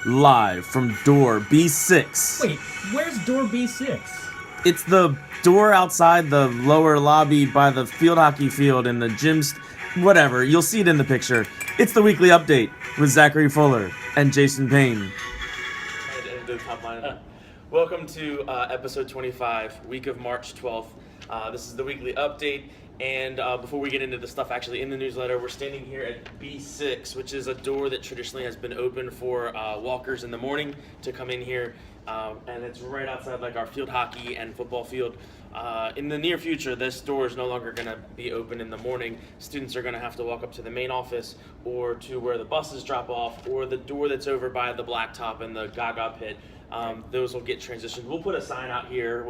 live from door B6. Wait, where's door B6? It's the door outside the lower lobby by the field hockey field and the gyms. Whatever, you'll see it in the picture. It's the weekly update with Zachary Fuller and Jason Payne. Welcome to episode 25, week of March 12th. This is the weekly update, and before we get into the stuff actually in the newsletter, we're standing here at B6, which is a door that traditionally has been open for walkers in the morning to come in here, and it's right outside like our field hockey and football field. In the near future, this door is no longer going to be open in the morning. Students are going to have to walk up to the main office or to where the buses drop off, or the door that's over by the blacktop and the Gaga pit. Those will get transitioned. We'll put a sign out here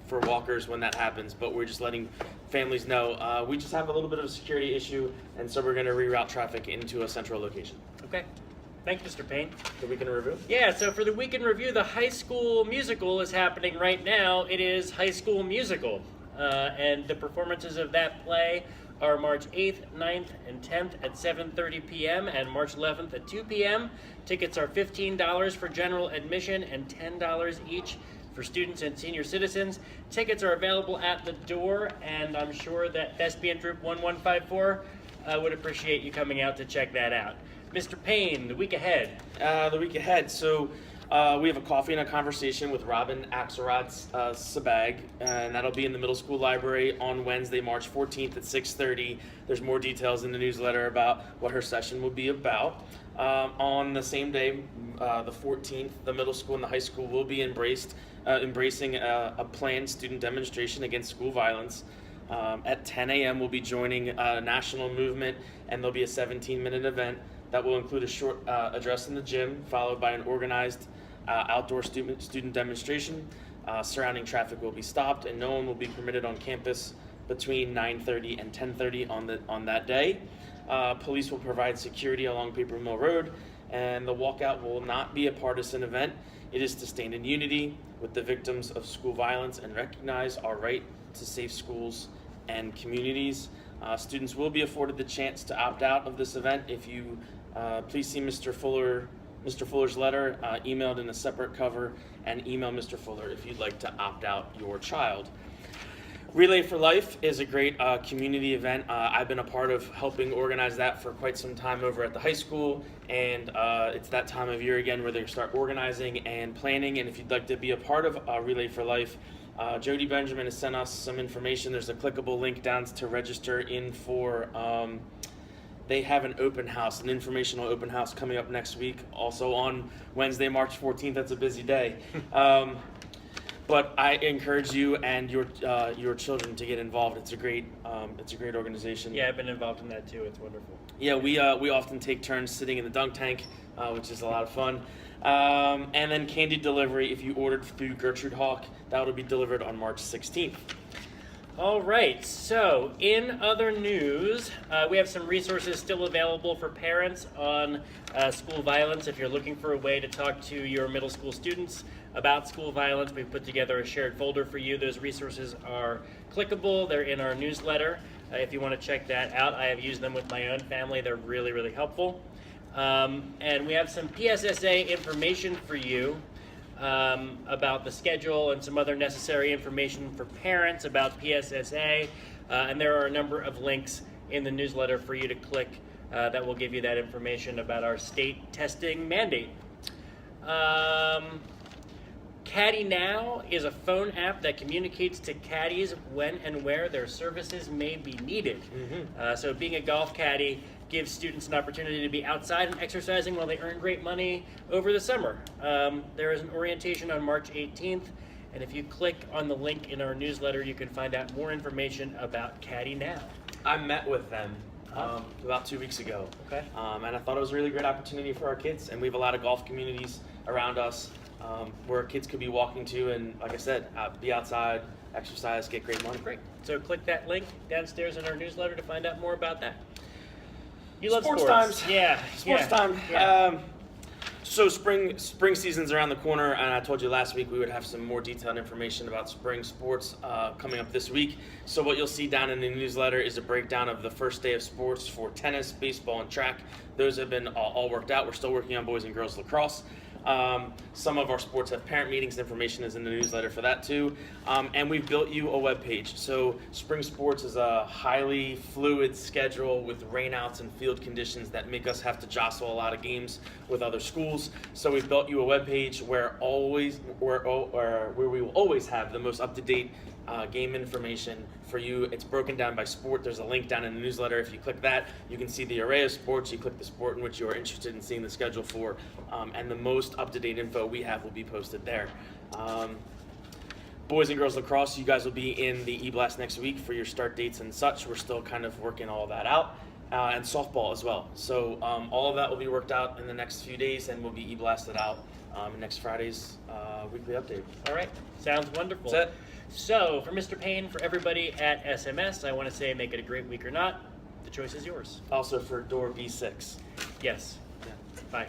for walkers when that happens, but we're just letting families know. We just have a little bit of a security issue, and so we're going to reroute traffic into a central location. Okay. Thank you, Mr. Payne. The week in review? Yeah, so for the week in review, the High School Musical is happening right now. It is High School Musical, and the performances of that play are March 8th, 9th, and 10th at 7:30 p.m. and March 11th at 2 p.m. Tickets are $15 for general admission and $10 each for students and senior citizens. Tickets are available at the door, and I'm sure that Thespian Troop 1154 would appreciate you coming out to check that out. Mr. Payne, the week ahead. So we have a coffee and a conversation with Robin Axelrod Sabag, and that'll be in the middle school library on Wednesday, March 14th at 6:30. There's more details in the newsletter about what her session will be about. On the same day, the 14th, the middle school and the high school will be embracing a planned student demonstration against school violence. At 10 a.m., we'll be joining a national movement, and there'll be a 17-minute event that will include a short address in the gym, followed by an organized outdoor student demonstration. Surrounding traffic will be stopped, and no one will be permitted on campus between 9:30 and 10:30 on that day. Police will provide security along Paper Mill Road, and the walkout will not be a partisan event. It is to stand in unity with the victims of school violence and recognize our right to safe schools and communities. Students will be afforded the chance to opt out of this event. If you please see Mr. Fuller's letter emailed in a separate cover, and email Mr. Fuller if you'd like to opt out your child. Relay for Life is a great community event. I've been a part of helping organize that for quite some time over at the high school, and it's that time of year again where they start organizing and planning. And if you'd like to be a part of Relay for Life, Jody Benjamin has sent us some information. There's a clickable link down to register in for. They have an open house, an informational open house coming up next week, also on Wednesday, March 14th. That's a busy day. But I encourage you and your children to get involved. It's a great organization. Yeah, I've been involved in that too. It's wonderful. Yeah, we often take turns sitting in the dunk tank, which is a lot of fun. And then candy delivery, if you ordered through Gertrude Hawk, that will be delivered on March 16th. All right, so in other news, we have some resources still available for parents on school violence. If you're looking for a way to talk to your middle school students about school violence, we've put together a shared folder for you. Those resources are clickable. They're in our newsletter. If you want to check that out, I have used them with my own family. They're really, really helpful. And we have some PSSA information for you about the schedule and some other necessary information for parents about PSSA. And there are a number of links in the newsletter for you to click that will give you that information about our state testing mandate. Caddy Now is a phone app that communicates to caddies when and where their services may be needed. Mm-hmm. So being a golf caddy gives students an opportunity to be outside and exercising while they earn great money over the summer. There is an orientation on March 18th, and if you click on the link in our newsletter, you can find out more information about Caddy Now. I met with them about 2 weeks ago. Okay. And I thought it was a really great opportunity for our kids, and we have a lot of golf communities around us where kids could be walking to, and like I said, be outside, exercise, get great money. Great. So click that link downstairs in our newsletter to find out more about that. You love sports sports. times. Yeah. Sports time. Yeah. So spring season's around the corner, and I told you last week we would have some more detailed information about spring sports coming up this week. So what you'll see down in the newsletter is a breakdown of the first day of sports for tennis, baseball, and track. Those have been all worked out. We're still working on boys and girls lacrosse. Some of our sports have parent meetings. Information is in the newsletter for that too. And we've built you a web page. So spring sports is a highly fluid schedule with rainouts and field conditions that make us have to jostle a lot of games with other schools. So we've built you a web page where we will always have the most up-to-date game information for you. It's broken down by sport. There's a link down in the newsletter. If you click that, you can see the array of sports. You click the sport in which you are interested in seeing the schedule for, and the most up-to-date info we have will be posted there. Boys and girls lacrosse, you guys will be in the E-Blast next week for your start dates and such. We're still kind of working all that out. And softball as well. So all of that will be worked out in the next few days and will be E-Blasted out next Friday's weekly update. All right, sounds wonderful. That's it. So, for Mr. Payne, for everybody at SMS, I want to say make it a great week or not. The choice is yours. Also for door B6. Yes. Yeah. Bye.